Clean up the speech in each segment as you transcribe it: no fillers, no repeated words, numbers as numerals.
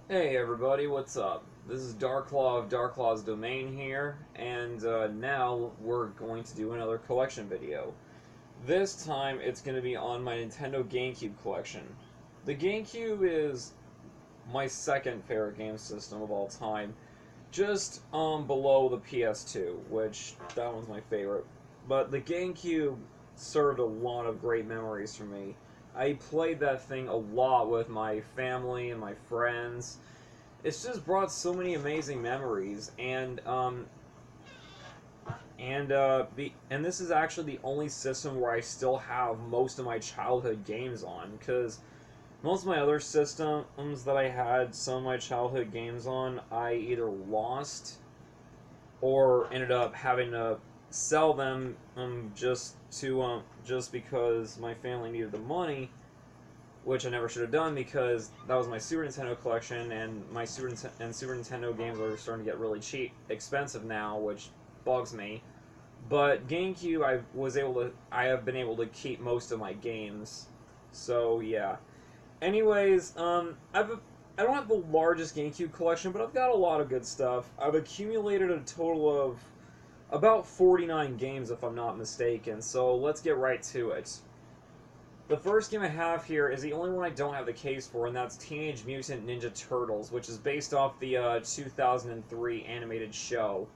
Hey everybody, what's up? This is Darklaw of Darklaw's Domain here, and now we're going to do another collection video. This time it's going to be on my Nintendo GameCube collection. The GameCube is my second favorite game system of all time, just below the PS2, which that one's my favorite. But the GameCube served a lot of great memories for me. I played that thing a lot with my family and my friends. It's just brought so many amazing memories, and this is actually the only system where I still have most of my childhood games on, because most of my other systems that I had some of my childhood games on, I either lost or ended up having to sell them just because my family needed the money, which I never should have done because that was my Super Nintendo collection, and my Super Nintendo games are starting to get really expensive now, which bugs me. But GameCube, I have been able to keep most of my games, so yeah. Anyways, I don't have the largest GameCube collection, but I've got a lot of good stuff. I've accumulated a total of about 49 games, if I'm not mistaken. So let's get right to it. The first game I have here is the only one I don't have the case for, and that's Teenage Mutant Ninja Turtles, which is based off the 2003 animated show.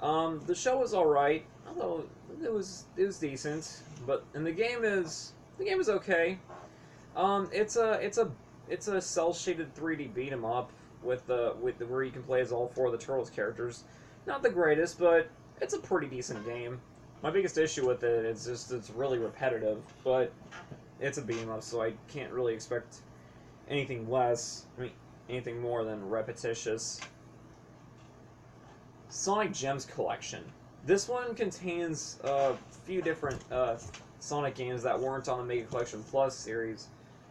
The show was all right, although it was decent, but and the game is okay. It's a cell shaded 3D beat 'em up with where you can play as all four of the Turtles characters. Not the greatest, but it's a pretty decent game. My biggest issue with it is just it's really repetitive, but it's a beat 'em up, so I can't really expect anything less. I mean, anything more than repetitious. Sonic Gems Collection. This one contains a few different Sonic games that weren't on the Mega Collection Plus series.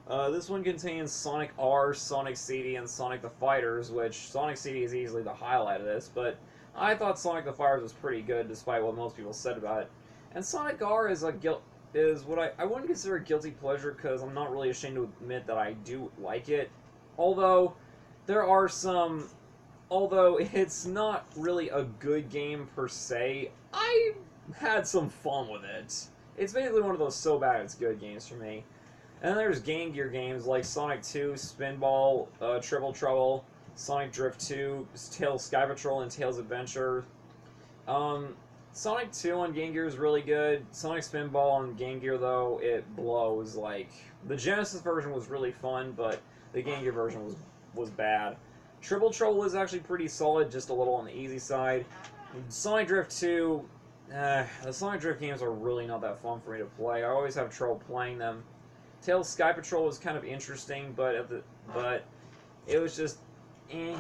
This one contains Sonic R, Sonic CD, and Sonic the Fighters, which Sonic CD is easily the highlight of this, but I thought Sonic the Fighters was pretty good despite what most people said about it. And Sonic R is what I wouldn't consider a guilty pleasure because I'm not really ashamed to admit that I do like it. Although there are some although it's not really a good game per se, I had some fun with it. It's basically one of those so bad it's good games for me. And then there's Game Gear games like Sonic 2, Spinball, Triple Trouble, Sonic Drift 2, Tails Sky Patrol, and Tails Adventure. Sonic 2 on Game Gear is really good. Sonic Spinball on Game Gear, though, it blows. Like, the Genesis version was really fun, but the Game Gear version was bad. Triple Trouble is actually pretty solid, just a little on the easy side. Sonic Drift 2, the Sonic Drift games are really not that fun for me to play. I always have trouble playing them. Tails Sky Patrol was kind of interesting, but it was just eh.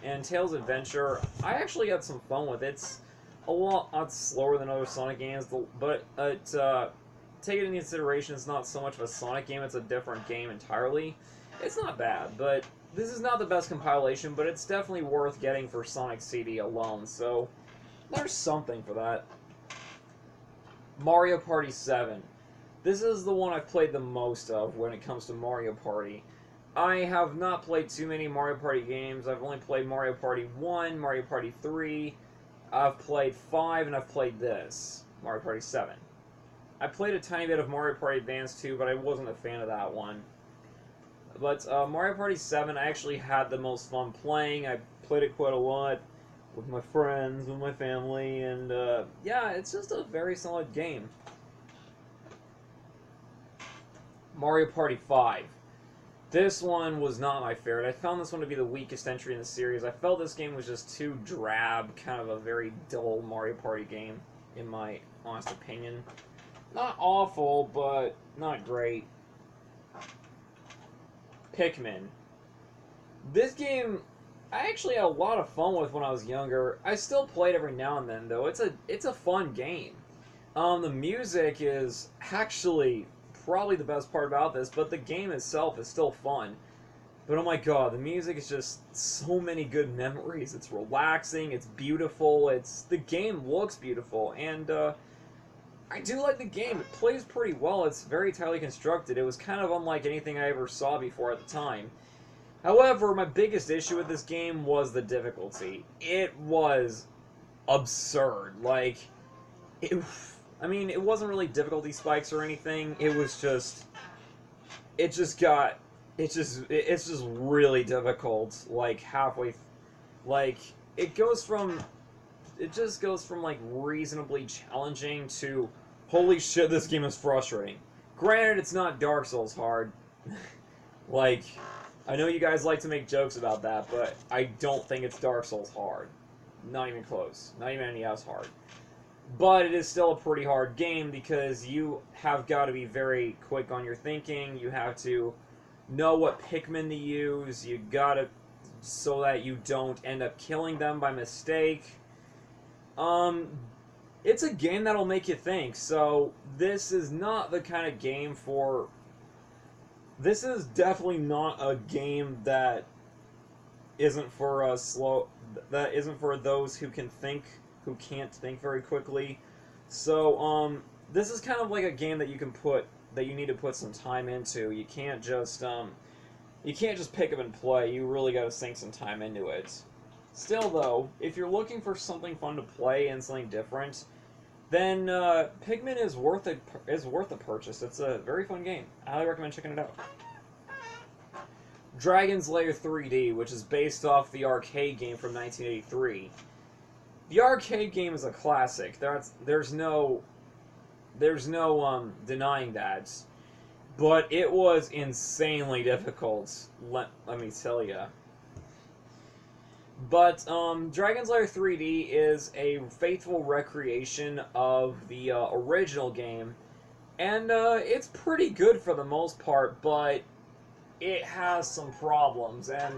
And Tails Adventure, I actually had some fun with it. It's a lot slower than other Sonic games, but take it into consideration, it's not so much of a Sonic game, it's a different game entirely. It's not bad, but this is not the best compilation, but it's definitely worth getting for Sonic CD alone, so there's something for that. Mario Party 7. This is the one I've played the most of when it comes to Mario Party. I have not played too many Mario Party games. I've only played Mario Party 1, Mario Party 3, I've played 5, and I've played this, Mario Party 7. I played a tiny bit of Mario Party Advance 2, but I wasn't a fan of that one. But Mario Party 7, I actually had the most fun playing. I played it quite a lot with my friends, with my family, and yeah, it's just a very solid game. Mario Party 5. This one was not my favorite. I found this one to be the weakest entry in the series. I felt this game was just too drab, kind of a very dull Mario Party game, in my honest opinion. Not awful, but not great. Pikmin. This game, I actually had a lot of fun with when I was younger. I still play it every now and then, though. It's a fun game. The music is actually probably the best part about this, but the game itself is still fun. But oh my god, the music is just so many good memories. It's relaxing, it's beautiful, the game looks beautiful, and I do like the game. It plays pretty well. It's very tightly constructed. It was kind of unlike anything I ever saw before at the time. However, my biggest issue with this game was the difficulty. It was absurd. Like, it, I mean, it wasn't really difficulty spikes or anything. It was just, it just got, it's just really difficult. Like halfway, like it goes from, it just goes from like reasonably challenging to, holy shit, this game is frustrating. Granted, it's not Dark Souls hard. Like, I know you guys like to make jokes about that, but I don't think it's Dark Souls hard. Not even close. Not even NES hard. But it is still a pretty hard game because you have got to be very quick on your thinking. You have to know what Pikmin to use. You gotta, so that you don't end up killing them by mistake. It's a game that'll make you think. So this is not the kind of game for. This is definitely not a game that isn't for that isn't for those who can't think very quickly. So this is kind of like a game that you need to put some time into. You can't just pick up and play. You really got to sink some time into it. Still though, if you're looking for something fun to play and something different, then Pikmin is worth a purchase. It's a very fun game. I highly recommend checking it out. Dragon's Lair 3D, which is based off the arcade game from 1983. The arcade game is a classic. There's no denying that. But it was insanely difficult. Let me tell you. But Dragon's Lair 3D is a faithful recreation of the original game, and it's pretty good for the most part, but it has some problems, and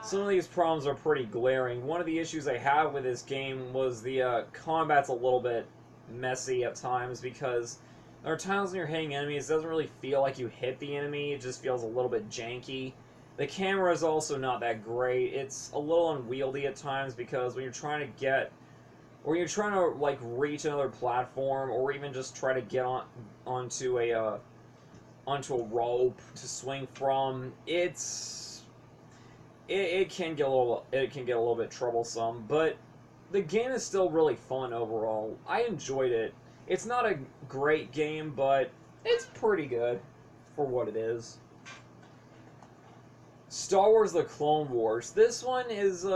some of these problems are pretty glaring. One of the issues I have with this game was the combat's a little bit messy at times, because there are times when you're hitting enemies, it doesn't really feel like you hit the enemy, it just feels a little bit janky. The camera is also not that great. It's a little unwieldy at times because when you're trying to like reach another platform, or even just try to get onto a rope to swing from, it can get a little bit troublesome. But the game is still really fun overall. I enjoyed it. It's not a great game, but it's pretty good for what it is. Star Wars: The Clone Wars. This one is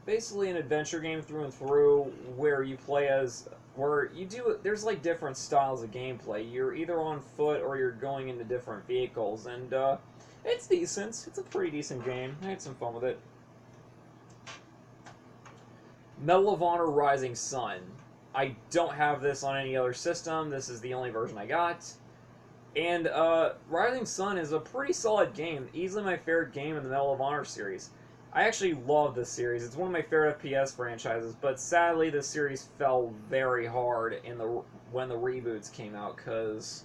basically an adventure game through and through, where you play as there's like different styles of gameplay. You're either on foot or you're going into different vehicles, and it's decent. It's a pretty decent game. I had some fun with it. Medal of Honor: Rising Sun. I don't have this on any other system. This is the only version I got. And Rising Sun is a pretty solid game. Easily my favorite game in the Medal of Honor series. I actually love this series. It's one of my favorite FPS franchises, but sadly this series fell very hard when the reboots came out, because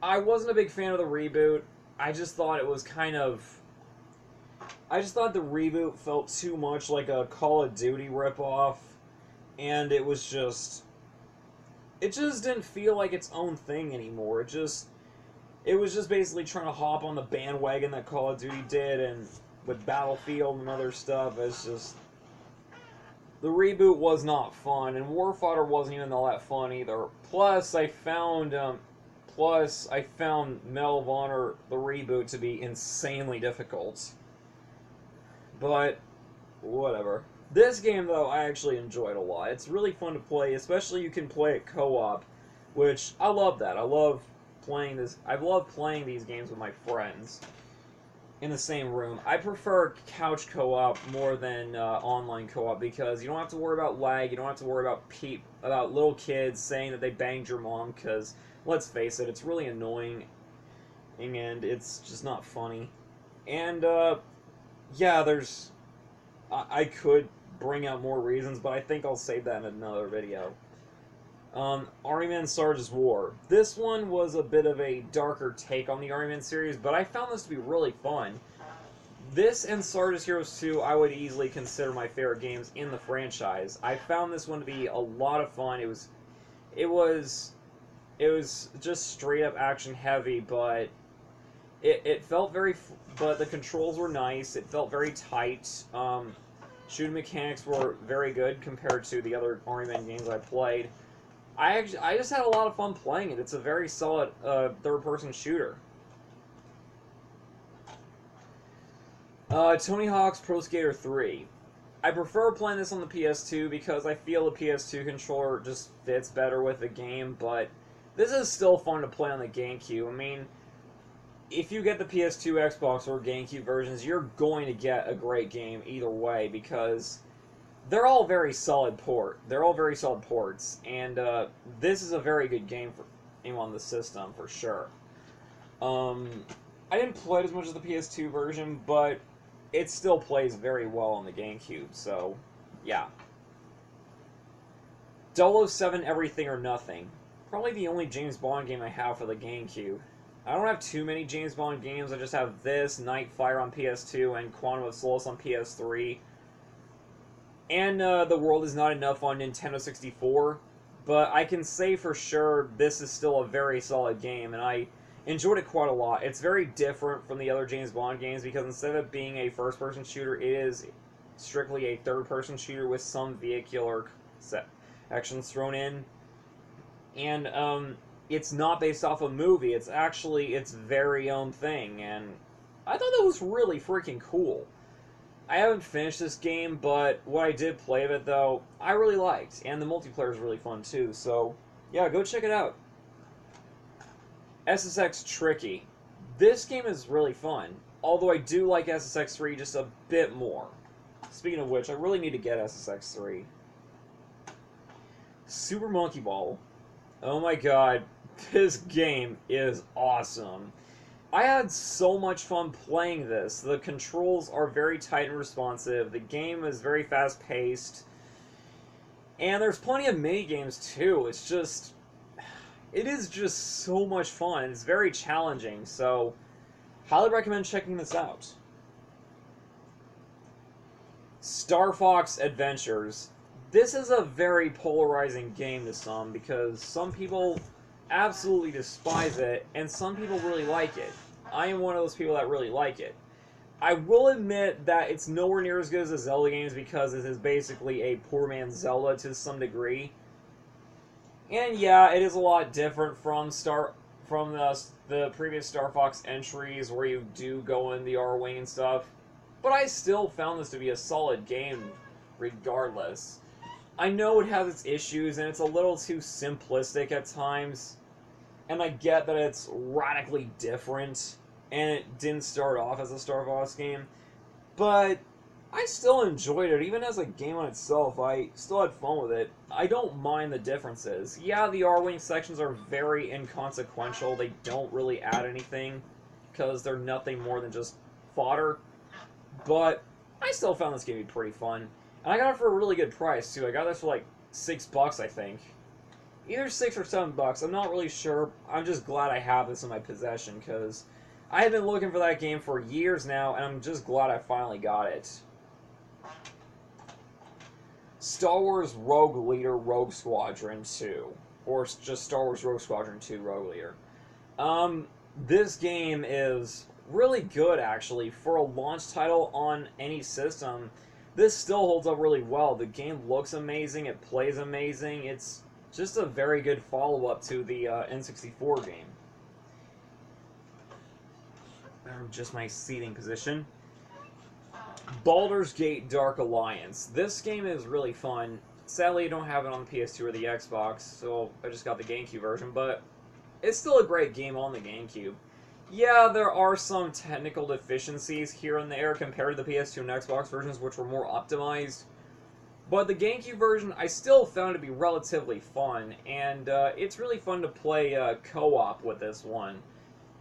I wasn't a big fan of the reboot. I just thought the reboot felt too much like a Call of Duty ripoff, and it just didn't feel like its own thing anymore. It was just basically trying to hop on the bandwagon that Call of Duty did, and with Battlefield and other stuff, it's just, the reboot was not fun, and Warfighter wasn't even all that fun either. Plus I found Medal of Honor, the reboot, to be insanely difficult. But whatever. This game, though, I actually enjoyed a lot. It's really fun to play, especially you can play it co-op, which I love that. I love playing these games with my friends in the same room. I prefer couch co-op more than online co-op, because you don't have to worry about lag, you don't have to worry about little kids saying that they banged your mom, because, let's face it, it's really annoying, and it's just not funny. And, yeah, I could bring out more reasons, but I think I'll save that in another video. Army Men Sarge's War. This one was a bit of a darker take on the Army Men series, but I found this to be really fun. This and Sarge's Heroes 2 I would easily consider my favorite games in the franchise. I found this one to be a lot of fun. It was just straight up action heavy, but It felt very, but the controls were nice. It felt very tight. Shooting mechanics were very good compared to the other Army Men games I played. I just had a lot of fun playing it. It's a very solid third-person shooter. Tony Hawk's Pro Skater 3. I prefer playing this on the PS2 because I feel the PS2 controller just fits better with the game, but this is still fun to play on the GameCube. I mean, if you get the PS2, Xbox, or GameCube versions, you're going to get a great game either way because they're all very solid They're all very solid ports, and this is a very good game for anyone on the system for sure. I didn't play it as much as the PS2 version, but it still plays very well on the GameCube, so yeah. 007 Everything or Nothing. Probably the only James Bond game I have for the GameCube. I don't have too many James Bond games, I just have this, Nightfire on PS2, and Quantum of Solace on PS3. And The World Is Not Enough on Nintendo 64, but I can say for sure this is still a very solid game, and I enjoyed it quite a lot. It's very different from the other James Bond games because instead of it being a first-person shooter, it is strictly a third-person shooter with some vehicular actions thrown in. And it's not based off a movie. It's actually its very own thing, and I thought that was really freaking cool. I haven't finished this game, but what I did play of it, though, I really liked, and the multiplayer is really fun, too, so yeah, go check it out. SSX Tricky. This game is really fun, although I do like SSX 3 just a bit more. Speaking of which, I really need to get SSX 3. Super Monkey Ball. Oh my god, this game is awesome. I had so much fun playing this. The controls are very tight and responsive. The game is very fast-paced. And there's plenty of mini-games too. It is just so much fun. It's very challenging, so highly recommend checking this out. Star Fox Adventures. This is a very polarizing game to some because some people absolutely despise it and some people really like it. I am one of those people that really like it. I will admit that it's nowhere near as good as the Zelda games because this is basically a poor man's Zelda to some degree. And yeah, it is a lot different from the previous Star Fox entries where you do go in the R-Wing and stuff. But I still found this to be a solid game regardless. I know it has its issues and it's a little too simplistic at times. And I get that it's radically different and it didn't start off as a Star Fox game. But I still enjoyed it, even as a game on itself. I still had fun with it. I don't mind the differences. Yeah, the R-Wing sections are very inconsequential. They don't really add anything, because they're nothing more than just fodder. But I still found this game to be pretty fun. And I got it for a really good price, too. I got this for like $6, I think. Either $6 or $7, I'm not really sure. I'm just glad I have this in my possession, because I have been looking for that game for years now, and I'm just glad I finally got it. Star Wars Rogue Leader Rogue Squadron 2. Or just Star Wars Rogue Squadron 2 Rogue Leader. This game is really good, actually. For a launch title on any system, this still holds up really well. The game looks amazing, it plays amazing, it's just a very good follow-up to the N64 game. Just my seating position. Baldur's Gate Dark Alliance. This game is really fun. Sadly, I don't have it on the PS2 or the Xbox, so I just got the GameCube version, but it's still a great game on the GameCube. Yeah, there are some technical deficiencies here and there compared to the PS2 and Xbox versions, which were more optimized. But the GameCube version, I still found to be relatively fun, and it's really fun to play co-op with this one.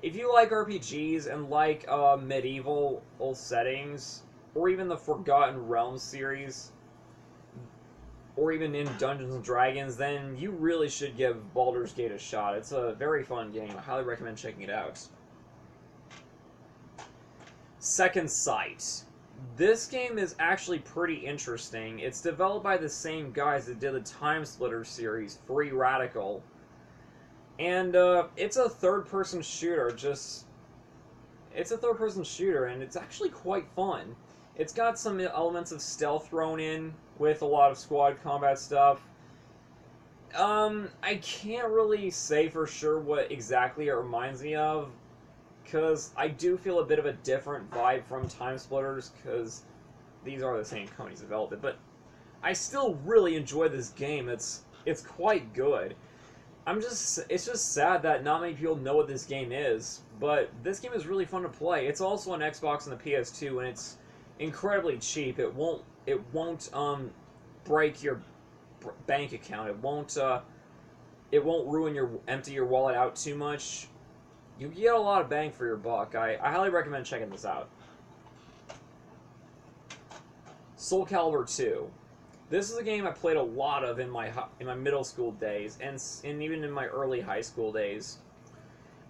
If you like RPGs and like medieval settings, or even the Forgotten Realms series, or even in Dungeons & Dragons, then you really should give Baldur's Gate a shot. It's a very fun game. I highly recommend checking it out. Second Sight. This game is actually pretty interesting. It's developed by the same guys that did the Time Splitter series, Free Radical. And it's a third-person shooter, just It's a third-person shooter, and it's actually quite fun. It's got some elements of stealth thrown in with a lot of squad combat stuff. I can't really say for sure what exactly it reminds me of, because I do feel a bit of a different vibe from Time Splitters, because these are the same companies that developed it, but I still really enjoy this game. It's quite good. It's just sad that not many people know what this game is, but this game is really fun to play. It's also on Xbox and the PS2, and it's incredibly cheap. It won't break your bank account. It won't empty your wallet out too much. You get a lot of bang for your buck. I highly recommend checking this out. Soul Calibur II. This is a game I played a lot of in my middle school days, and even in my early high school days.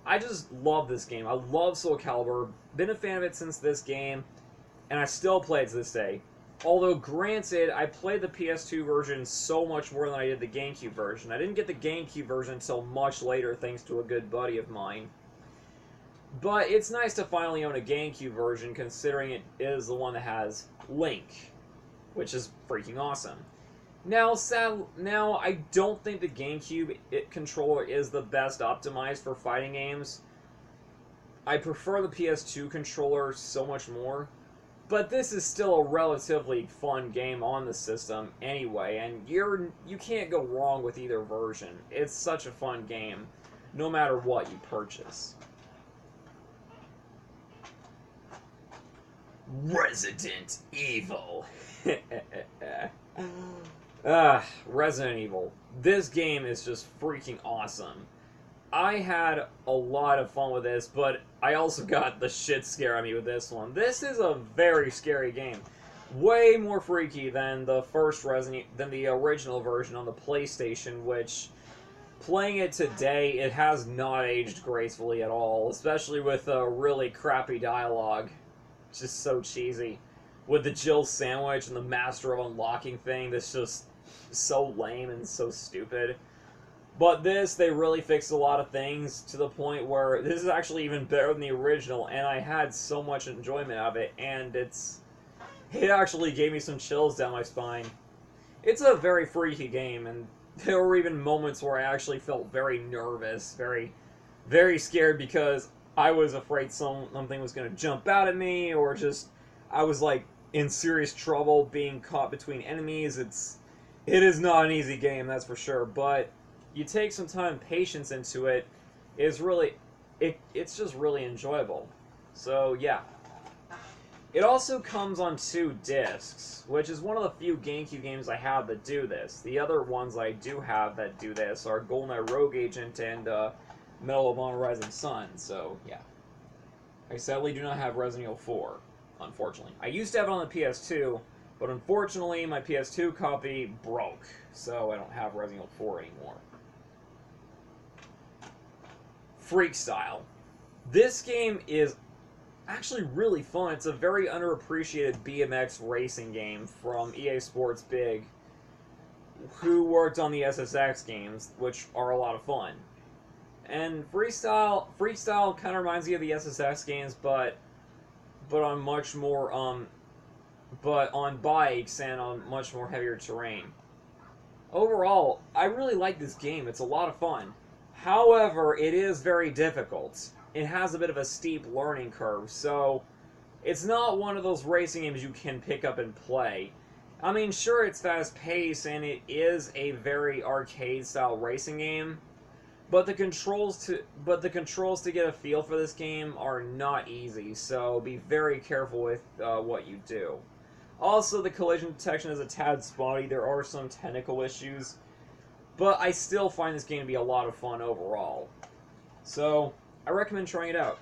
I just love this game. I love Soul Calibur. Been a fan of it since this game, and I still play it to this day. Although, granted, I played the PS2 version so much more than I did the Gamecube version. I didn't get the Gamecube version until much later, thanks to a good buddy of mine. But it's nice to finally own a Gamecube version, considering it is the one that has Link, which is freaking awesome. Now, I don't think the GameCube controller is the best optimized for fighting games. I prefer the PS2 controller so much more. But this is still a relatively fun game on the system anyway, and you can't go wrong with either version. It's such a fun game, no matter what you purchase. Resident Evil. Resident Evil. This game is just freaking awesome. I had a lot of fun with this, but I also got the shit scare out of me with this one. This is a very scary game. Way more freaky than the original version on the PlayStation, which, playing it today, it has not aged gracefully at all, especially with a really crappy dialogue. It's just so cheesy. With the Jill sandwich and the Master of Unlocking thing, that's just so lame and so stupid. But this, they really fixed a lot of things to the point where this is actually even better than the original, and I had so much enjoyment of it, and it actually gave me some chills down my spine. It's a very freaky game, and there were even moments where I actually felt very nervous, very, very scared, because I was afraid something was going to jump out at me, or just, I was like in serious trouble being caught between enemies. It is not an easy game, that's for sure, but you take some time and patience into it, it's just really enjoyable. So, yeah. It also comes on 2 discs, which is one of the few GameCube games I have that do this. The other ones I do have that do this are GoldenEye Rogue Agent and Medal of Honor Rising Sun, so, yeah. I sadly do not have Resident Evil 4, unfortunately. I used to have it on the PS2, but unfortunately my PS2 copy broke, so I don't have Resident Evil 4 anymore. Freekstyle. This game is actually really fun. It's a very underappreciated BMX racing game from EA Sports Big, who worked on the SSX games, which are a lot of fun. And Freekstyle kind of reminds me of the SSX games, but on much more but on bikes and on much more heavier terrain. Overall, I really like this game. It's a lot of fun. However, it is very difficult. It has a bit of a steep learning curve, so it's not one of those racing games you can pick up and play. I mean, sure, it's fast-paced, and it is a very arcade-style racing game, but the controls to get a feel for this game are not easy, so be very careful with what you do. Also, the collision detection is a tad spotty. There are some technical issues, but I still find this game to be a lot of fun overall. So, I recommend trying it out.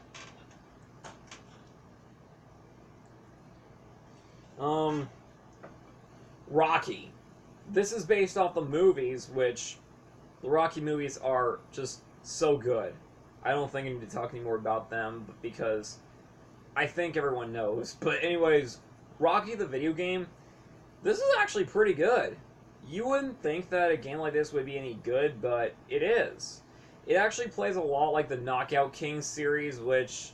Rocky. This is based off the movies, which the Rocky movies are just so good. I don't think I need to talk anymore about them, because I think everyone knows. But anyways, Rocky the video game, this is actually pretty good. You wouldn't think that a game like this would be any good, but it is. It actually plays a lot like the Knockout King series, which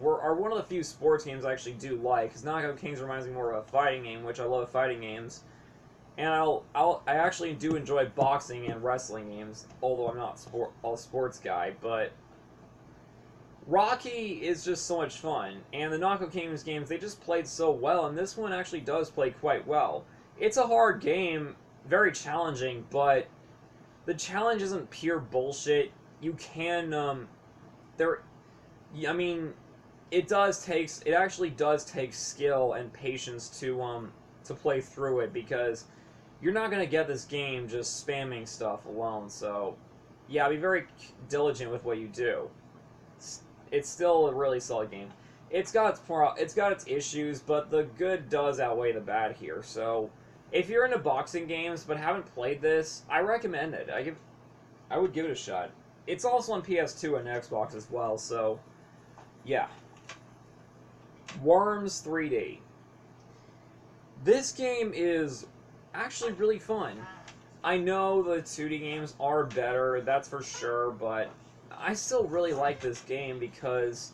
are one of the few sports games I actually do like. Because Knockout Kings reminds me more of a fighting game, which I love fighting games. And I actually do enjoy boxing and wrestling games, although I'm not a sports guy. But Rocky is just so much fun, and the Knockout Kings games, they just played so well, and this one actually does play quite well. It's a hard game, very challenging, but the challenge isn't pure bullshit. You can, I mean, it actually does take skill and patience to play through it, because you're not going to get this game just spamming stuff alone, so, yeah, be very diligent with what you do. It's still a really solid game. It's got its issues, but the good does outweigh the bad here. So, if you're into boxing games but haven't played this, I recommend it. I would give it a shot. It's also on PS2 and Xbox as well. So, yeah. Worms 3D. This game is actually really fun. I know the 2D games are better, that's for sure, but I still really like this game because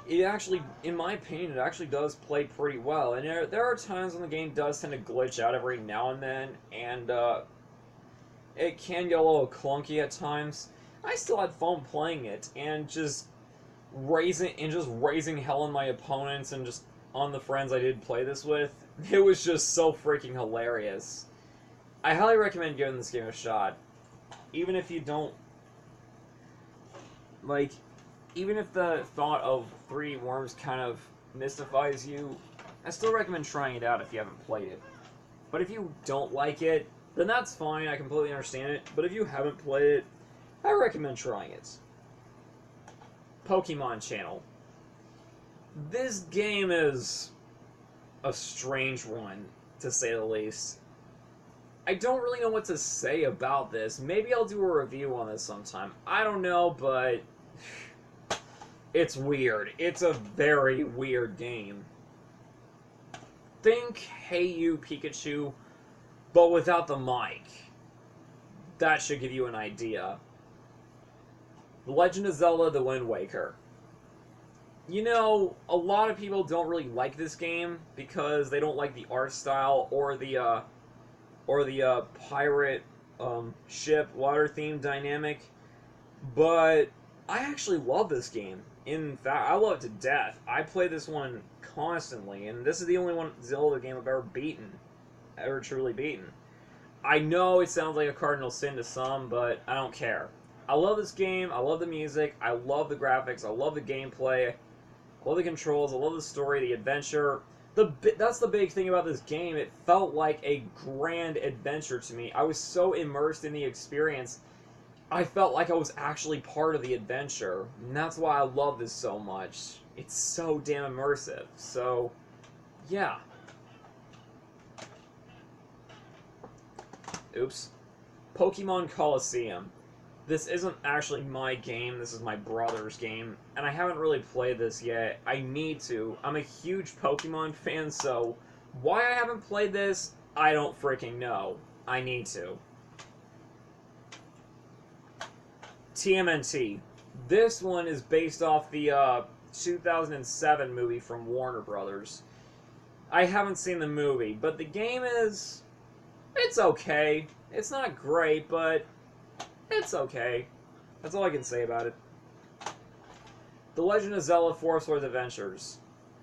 it actually, in my opinion, it actually does play pretty well. And there are times when the game does tend to glitch out every now and then, and it can get a little clunky at times. I still had fun playing it, and just raising hell on my opponents and just on the friends I did play this with. It was just so freaking hilarious. I highly recommend giving this game a shot, even if you don't. Like, even if the thought of 3D Worms kind of mystifies you, I still recommend trying it out if you haven't played it. But if you don't like it, then that's fine, I completely understand it. But if you haven't played it, I recommend trying it. Pokemon Channel. This game is a strange one, to say the least. I don't really know what to say about this. Maybe I'll do a review on this sometime. I don't know, but it's weird. It's a very weird game. Think Hey You Pikachu, but without the mic. That should give you an idea. The Legend of Zelda: The Wind Waker. You know, a lot of people don't really like this game because they don't like the art style or the pirate ship water theme dynamic, but I actually love this game. In fact, I love it to death. I play this one constantly, and this is the only one Zelda game I've ever truly beaten. I know it sounds like a cardinal sin to some, but I don't care. I love this game, I love the music, I love the graphics, I love the gameplay, I love the controls, I love the story, the adventure. That's the big thing about this game. It felt like a grand adventure to me. I was so immersed in the experience, I felt like I was actually part of the adventure. And that's why I love this so much. It's so damn immersive. So, yeah. Oops. Pokemon Colosseum. This isn't actually my game, this is my brother's game, and I haven't really played this yet. I need to. I'm a huge Pokemon fan, so why I haven't played this, I don't freaking know. I need to. TMNT. This one is based off the 2007 movie from Warner Brothers. I haven't seen the movie, but the game is... it's okay. It's not great, but... it's okay. That's all I can say about it. The Legend of Zelda: Four Swords Adventures.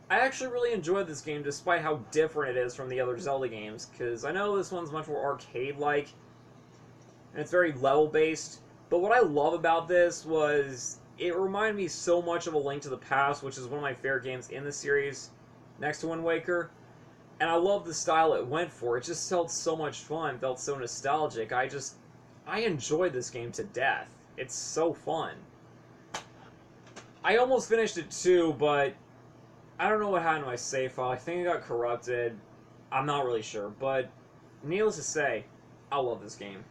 I actually really enjoyed this game despite how different it is from the other Zelda games, because I know this one's much more arcade-like, and it's very level-based, but what I love about this was it reminded me so much of A Link to the Past, which is one of my favorite games in the series, next to Wind Waker, and I love the style it went for. It just felt so much fun, felt so nostalgic. I enjoyed this game to death. It's so fun. I almost finished it too, but I don't know what happened to my save file. I think it got corrupted. I'm not really sure, but needless to say, I love this game.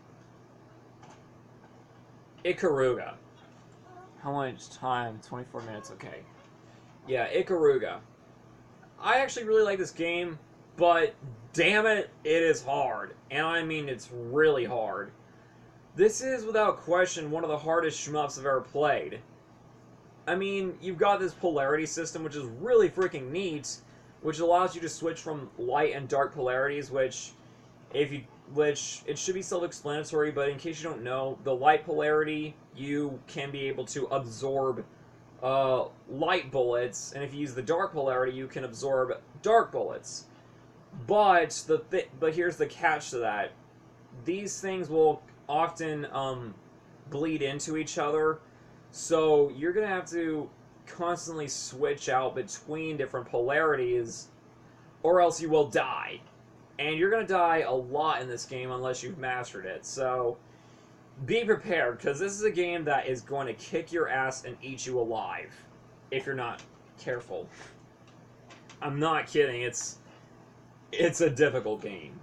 Ikaruga. How much time? 24 minutes, okay. Yeah, Ikaruga. I actually really like this game, but damn it, it is hard. And I mean, it's really hard. This is, without question, one of the hardest shmups I've ever played. I mean, you've got this polarity system, which is really freaking neat, which allows you to switch from light and dark polarities, which it should be self-explanatory, but in case you don't know, the light polarity, you can be able to absorb light bullets, and if you use the dark polarity, you can absorb dark bullets. But but here's the catch to that: these things will often bleed into each other, so you're gonna have to constantly switch out between different polarities, or else you will die. And you're gonna die a lot in this game unless you've mastered it. So be prepared, because this is a game that is going to kick your ass and eat you alive if you're not careful. I'm not kidding. It's a difficult game.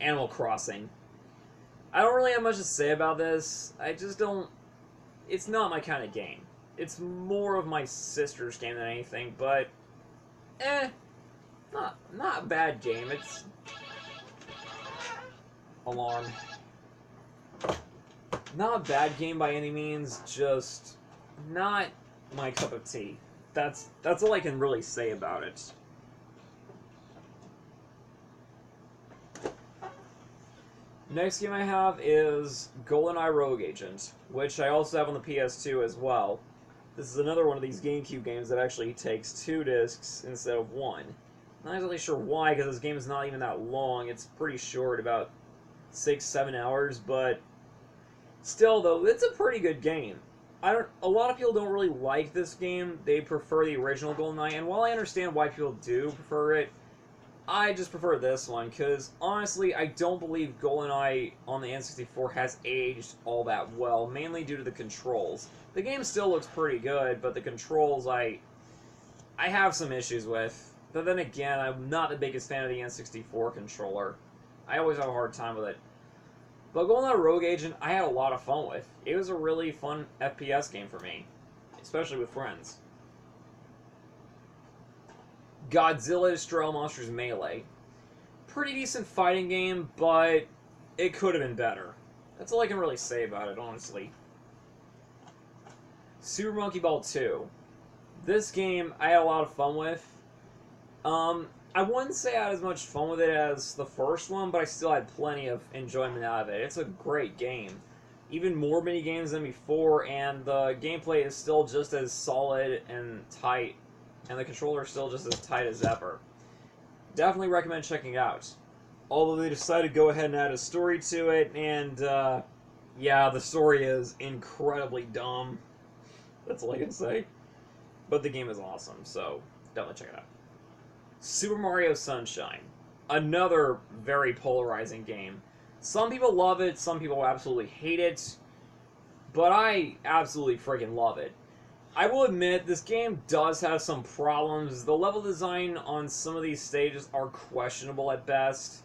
Animal Crossing. I don't really have much to say about this. I just don't... It's not my kind of game. It's more of my sister's game than anything, but... Not a bad game. It's... Alarm. Not a bad game by any means, just not my cup of tea. That's all I can really say about it. Next game I have is Goldeneye Rogue Agent, which I also have on the PS2 as well. This is another one of these GameCube games that actually takes 2 discs instead of 1. Not exactly sure why, because this game is not even that long. It's pretty short, about 6-7 hours, but still, though, it's a pretty good game. A lot of people don't really like this game. They prefer the original Goldeneye, and while I understand why people do prefer it, I just prefer this one, because honestly, I don't believe Goldeneye on the N64 has aged all that well, mainly due to the controls. The game still looks pretty good, but the controls I have some issues with. But then again, I'm not the biggest fan of the N64 controller. I always have a hard time with it. But Goldeneye Rogue Agent, I had a lot of fun with. It was a really fun FPS game for me, especially with friends. Godzilla Destroy All Monsters Melee. Pretty decent fighting game, but it could have been better. That's all I can really say about it, honestly. Super Monkey Ball 2. This game I had a lot of fun with. I wouldn't say I had as much fun with it as the first one, but I still had plenty of enjoyment out of it. It's a great game. Even more mini games than before, and the gameplay is still just as solid and tight, and the controller is still just as tight as ever. Definitely recommend checking it out. Although they decided to go ahead and add a story to it, and yeah, the story is incredibly dumb. That's all I can say. But the game is awesome, so definitely check it out. Super Mario Sunshine. Another very polarizing game. Some people love it, some people absolutely hate it, but I absolutely freaking love it. I will admit, this game does have some problems. The level design on some of these stages are questionable at best,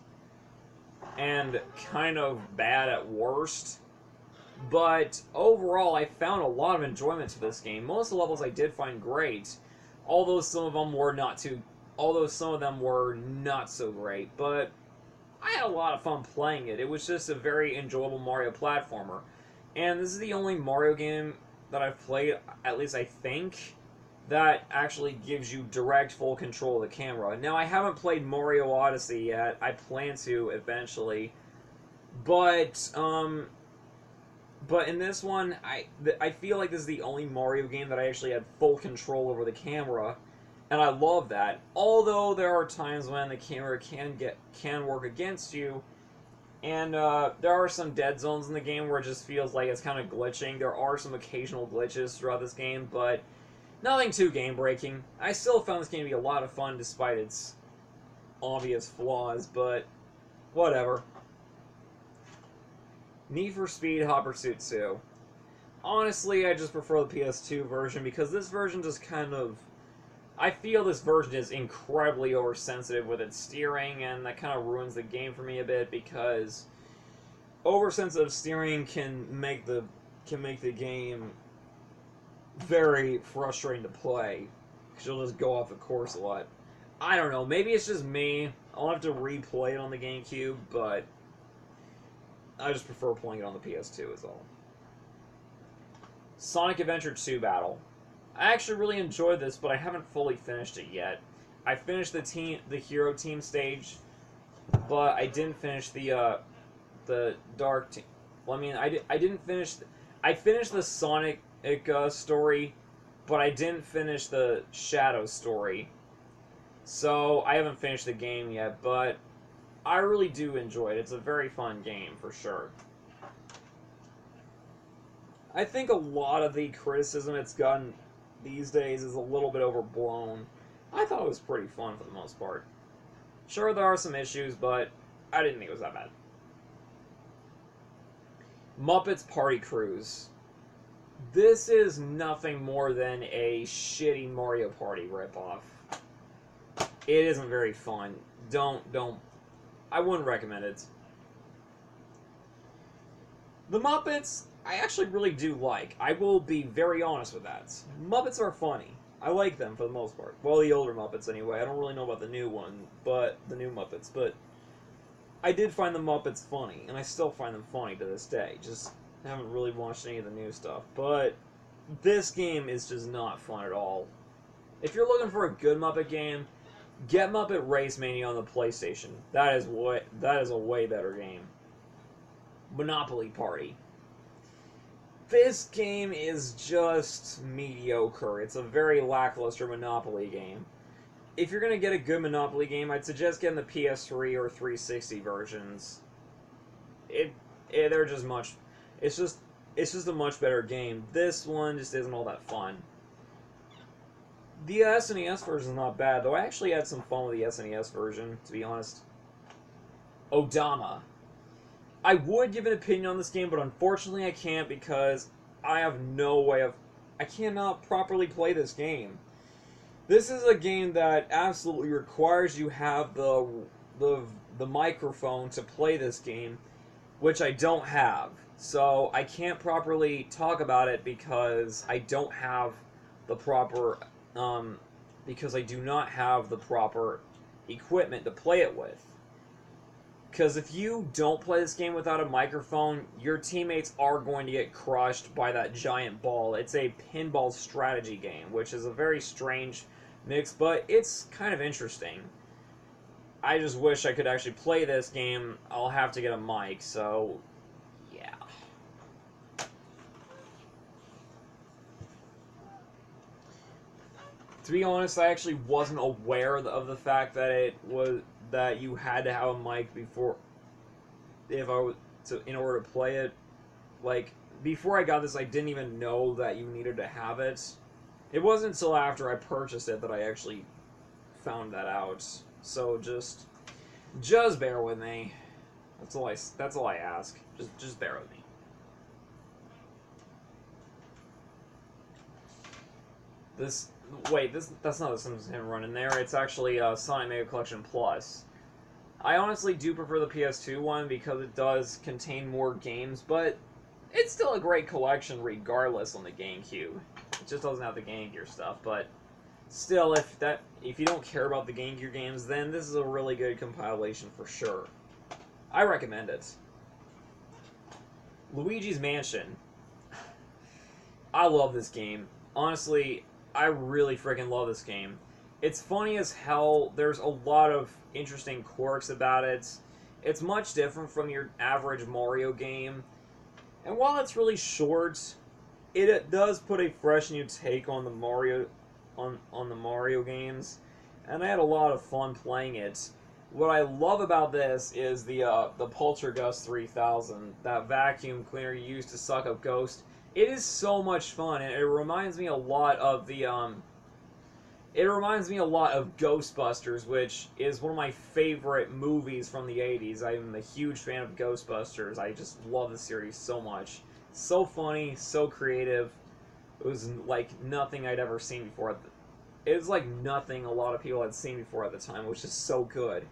and kind of bad at worst. But overall, I found a lot of enjoyment to this game. Most of the levels I did find great, although some of them were not so great. But I had a lot of fun playing it. It was just a very enjoyable Mario platformer. And this is the only Mario game that I've played, at least I think, that actually gives you direct full control of the camera. Now, I haven't played Mario Odyssey yet. I plan to eventually. But in this one, I feel like this is the only Mario game that I actually had full control over the camera, and I love that. Although there are times when the camera can work against you, and there are some dead zones in the game where it just feels like it's kind of glitching. There are some occasional glitches throughout this game, but nothing too game-breaking. I still found this game to be a lot of fun despite its obvious flaws, but whatever. Need for Speed Hot Pursuit 2. Honestly, I just prefer the PS2 version because this version just kind of... I feel this version is incredibly oversensitive with its steering, and that kind of ruins the game for me a bit because oversensitive steering can make the game very frustrating to play because you'll just go off the course a lot. I don't know, maybe it's just me. I'll have to replay it on the GameCube, but I just prefer playing it on the PS2 is all. Sonic Adventure 2 Battle. I actually really enjoyed this, but I haven't fully finished it yet. I finished the hero team stage, but I didn't finish the dark team. Well, I mean, I didn't finish. I finished the Sonic story, but I didn't finish the Shadow story. So I haven't finished the game yet, but I really do enjoy it. It's a very fun game for sure. I think a lot of the criticism it's gotten these days is a little bit overblown. I thought it was pretty fun for the most part. Sure, there are some issues, but I didn't think it was that bad. Muppets Party Cruise. This is nothing more than a shitty Mario Party ripoff. It isn't very fun. I wouldn't recommend it. The Muppets, I actually really do like. I will be very honest with that. Muppets are funny. I like them for the most part. Well, the older Muppets anyway. I don't really know about the new one, but the new Muppets. But I did find the Muppets funny, and I still find them funny to this day. Just haven't really watched any of the new stuff. But this game is just not fun at all. If you're looking for a good Muppet game, get Muppet Race Mania on the PlayStation. That is a way better game. Monopoly Party. This game is just mediocre. It's a very lackluster Monopoly game. If you're going to get a good Monopoly game, I'd suggest getting the PS3 or 360 versions. They're just much... It's just a much better game. This one just isn't all that fun. The SNES version is not bad, though I actually had some fun with the SNES version, to be honest. Odama. I would give an opinion on this game, but unfortunately I can't because I have no way of... I cannot properly play this game. This is a game that absolutely requires you have the microphone to play this game, which I don't have. So I can't properly talk about it because I don't have the proper... because I do not have the proper equipment to play it with. Because if you don't play this game without a microphone, your teammates are going to get crushed by that giant ball. It's a pinball strategy game, which is a very strange mix, but it's kind of interesting. I just wish I could actually play this game. I'll have to get a mic, so yeah. To be honest, I actually wasn't aware of the fact that that you had to have a mic before, in order to play it. Like, before I got this, I didn't even know that you needed to have it. It wasn't until after I purchased it that I actually found that out. So just bear with me. That's all I ask. Just bear with me. That's not the Simpsons Hit and Run in there. It's actually Sonic Mega Collection Plus. I honestly do prefer the PS2 one because it does contain more games, but it's still a great collection regardless on the GameCube. It just doesn't have the Game Gear stuff, but still, if you don't care about the Game Gear games, then this is a really good compilation for sure. I recommend it. Luigi's Mansion. I love this game. Honestly, I really freaking love this game. It's funny as hell. There's a lot of interesting quirks about it. It's much different from your average Mario game. And while it's really short, it does put a fresh new take on the Mario games. And I had a lot of fun playing it. What I love about this is the Poltergust 3000, that vacuum cleaner you use to suck up ghosts. It is so much fun, and it reminds me a lot of Ghostbusters, which is one of my favorite movies from the 80s. I am a huge fan of Ghostbusters. I just love the series so much. So funny, so creative. It was like nothing I'd ever seen before. It was like nothing a lot of people had seen before at the time, which is so good.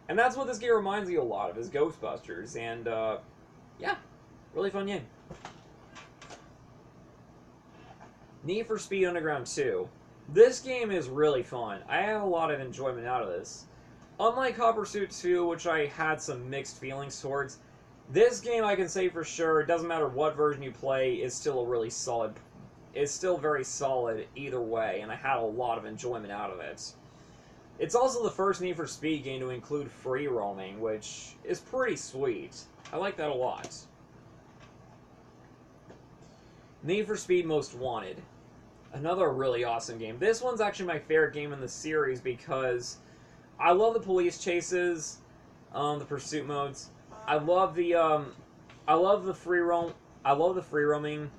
And that's what this game reminds me a lot of, is Ghostbusters. And, yeah, really fun game. Need for Speed Underground 2. This game is really fun. I have a lot of enjoyment out of this. Unlike Copper Suit 2, which I had some mixed feelings towards, this game I can say for sure, it doesn't matter what version you play, is still a really solid is still very solid either way, and I had a lot of enjoyment out of it. It's also the first Need for Speed game to include free roaming, which is pretty sweet. I like that a lot. Need for Speed Most Wanted. Another really awesome game. This one's actually my favorite game in the series because I love the police chases, the pursuit modes. I love the free roaming,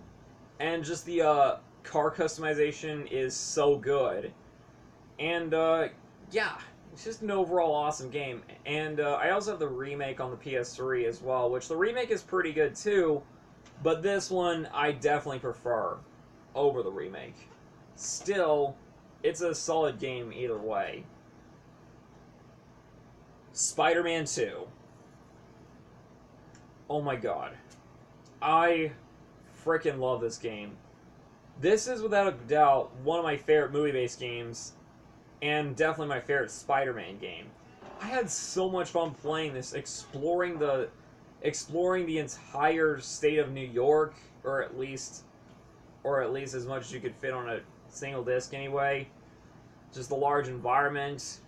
and just the car customization is so good. And yeah, it's just an overall awesome game. And I also have the remake on the PS3 as well, which the remake is pretty good too, but this one I definitely prefer over the remake. Still, it's a solid game either way. Spider-Man 2. Oh my god. I freaking love this game. This is without a doubt one of my favorite movie-based games, and definitely my favorite Spider-Man game. I had so much fun playing this, exploring the entire state of New York, or at least as much as you could fit on a single disc anyway. Just the large environment.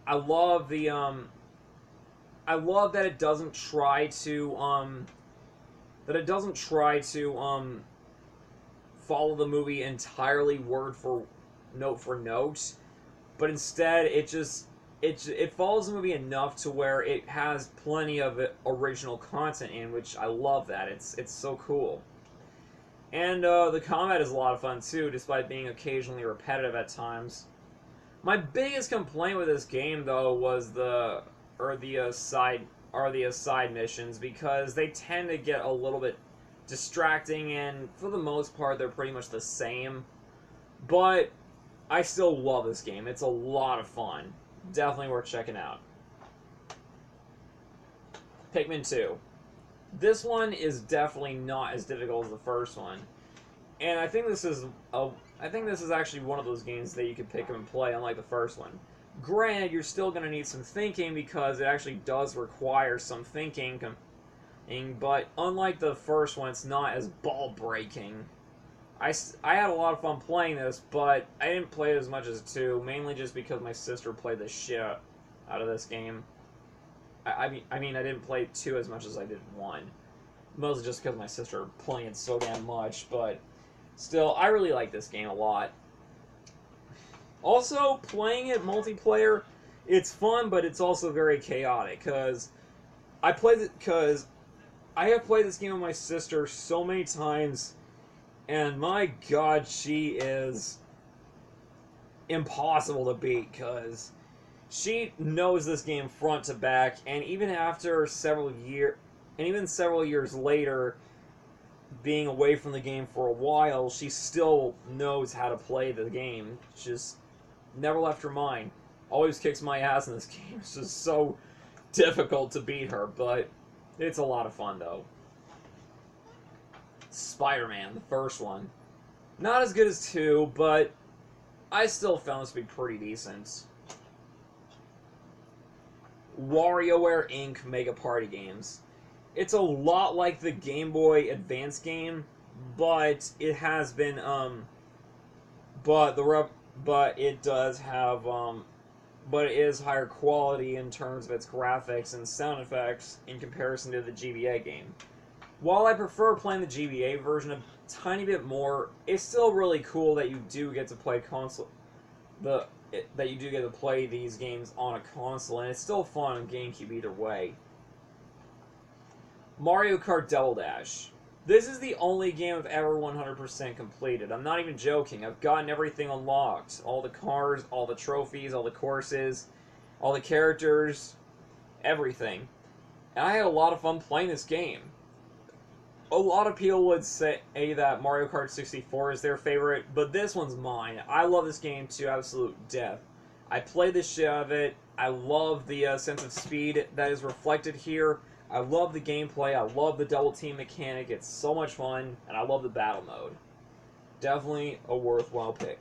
I love that it doesn't try to follow the movie entirely word for note, but instead it follows the movie enough to where it has plenty of original content in, which I love that. It's so cool. And the combat is a lot of fun too, despite being occasionally repetitive at times. My biggest complaint with this game, though, was the side missions, because they tend to get a little bit distracting, and for the most part, they're pretty much the same. But I still love this game. It's a lot of fun. Definitely worth checking out. Pikmin 2. This one is definitely not as difficult as the first one, and I think this is actually one of those games that you can pick up and play, unlike the first one. Granted, you're still going to need some thinking because it actually does require some thinking, but unlike the first one, it's not as ball-breaking. I had a lot of fun playing this, but I didn't play it as much as 2, mainly just because my sister played the shit out of this game. I mean, I didn't play 2 as much as I did 1. Mostly just because my sister playing it so damn much, but still, I really like this game a lot. Also, playing it multiplayer, it's fun, but it's also very chaotic, because I have played this game with my sister so many times, and my god, she is impossible to beat, because she knows this game front to back, and even several years later, being away from the game for a while, she still knows how to play the game. Just never left her mind. Always kicks my ass in this game. It's just so difficult to beat her, but it's a lot of fun, though. Spider-Man, the first one. Not as good as 2, but I still found this to be pretty decent. WarioWare Inc. Mega Party Games. It's a lot like the Game Boy Advance game, but it has been but it is higher quality in terms of its graphics and sound effects in comparison to the GBA game. While I prefer playing the GBA version a tiny bit more, it's still really cool that you do get to play these games on a console, and it's still fun on GameCube either way. Mario Kart Double Dash. This is the only game I've ever 100% completed. I'm not even joking. I've gotten everything unlocked. All the cars, all the trophies, all the courses, all the characters, everything. And I had a lot of fun playing this game. A lot of people would say that Mario Kart 64 is their favorite, but this one's mine. I love this game to absolute death. I play the shit out of it. I love the sense of speed that is reflected here. I love the gameplay. I love the double team mechanic. It's so much fun, and I love the battle mode. Definitely a worthwhile pick.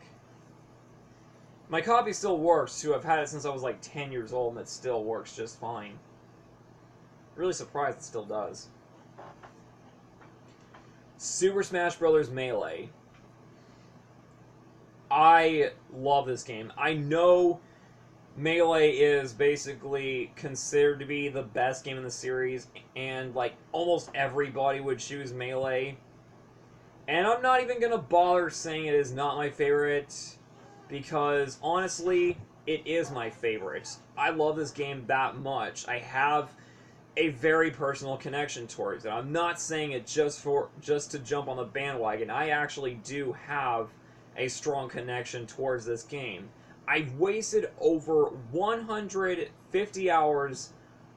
My copy still works, too. I've had it since I was like 10 years old, and it still works just fine. Really surprised it still does. Super Smash Bros. Melee. I love this game. I know Melee is basically considered to be the best game in the series, and like almost everybody would choose Melee. And I'm not even gonna bother saying it is not my favorite, because honestly, it is my favorite. I love this game that much. I have a very personal connection towards it. I'm not saying it just to jump on the bandwagon. I actually do have a strong connection towards this game. I've wasted over 150 hours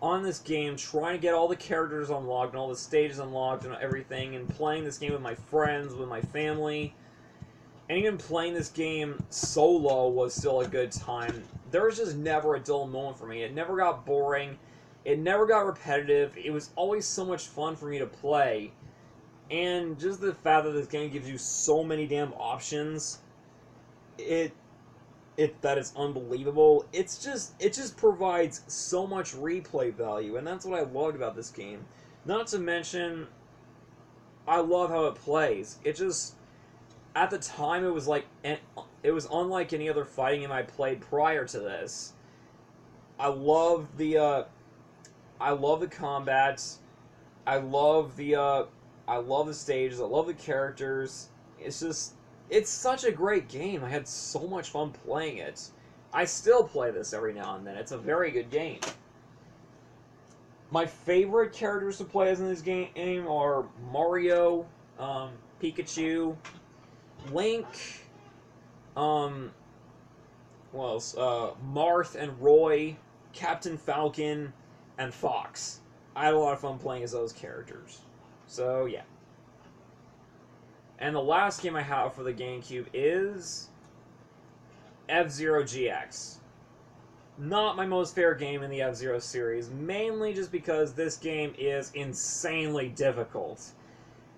on this game trying to get all the characters unlocked and all the stages unlocked and everything, and playing this game with my friends, with my family. And even playing this game solo was still a good time. There was just never a dull moment for me. It never got boring. It never got repetitive. It was always so much fun for me to play. And just the fact that this game gives you so many damn options, that is unbelievable. It just provides so much replay value, and that's what I loved about this game. Not to mention, I love how it plays. It just, at the time, it was unlike any other fighting game I played prior to this. I love the combats. I love the stages. I love the characters. It's such a great game. I had so much fun playing it. I still play this every now and then. It's a very good game. My favorite characters to play as in this game are Mario, Pikachu, Link, what else? Marth and Roy, Captain Falcon, and Fox. I had a lot of fun playing as those characters. So, yeah. And the last game I have for the GameCube is F-Zero GX. Not my most favorite game in the F-Zero series, mainly just because this game is insanely difficult.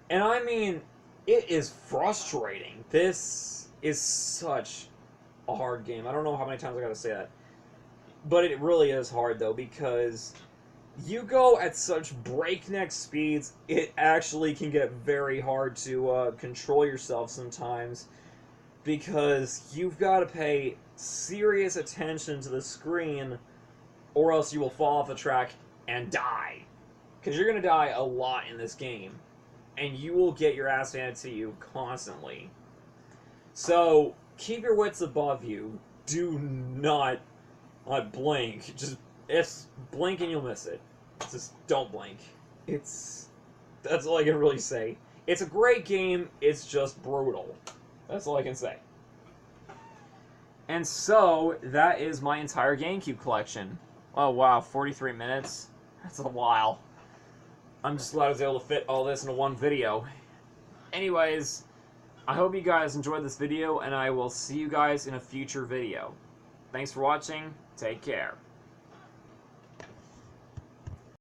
And I mean, it is frustrating. This is such a hard game. I don't know how many times I gotta say that. But it really is hard, though, because you go at such breakneck speeds, it actually can get very hard to control yourself sometimes, because you've got to pay serious attention to the screen, or else you will fall off the track and die. Because you're going to die a lot in this game, and you will get your ass handed to you constantly. So, keep your wits above you. Do not blink. Just blink and you'll miss it. Just don't blink. That's all I can really say. It's a great game, it's just brutal. That's all I can say. And so, that is my entire GameCube collection. Oh wow, 43 minutes? That's a while. I'm just glad I was able to fit all this into one video. Anyways, I hope you guys enjoyed this video, and I will see you guys in a future video. Thanks for watching, take care.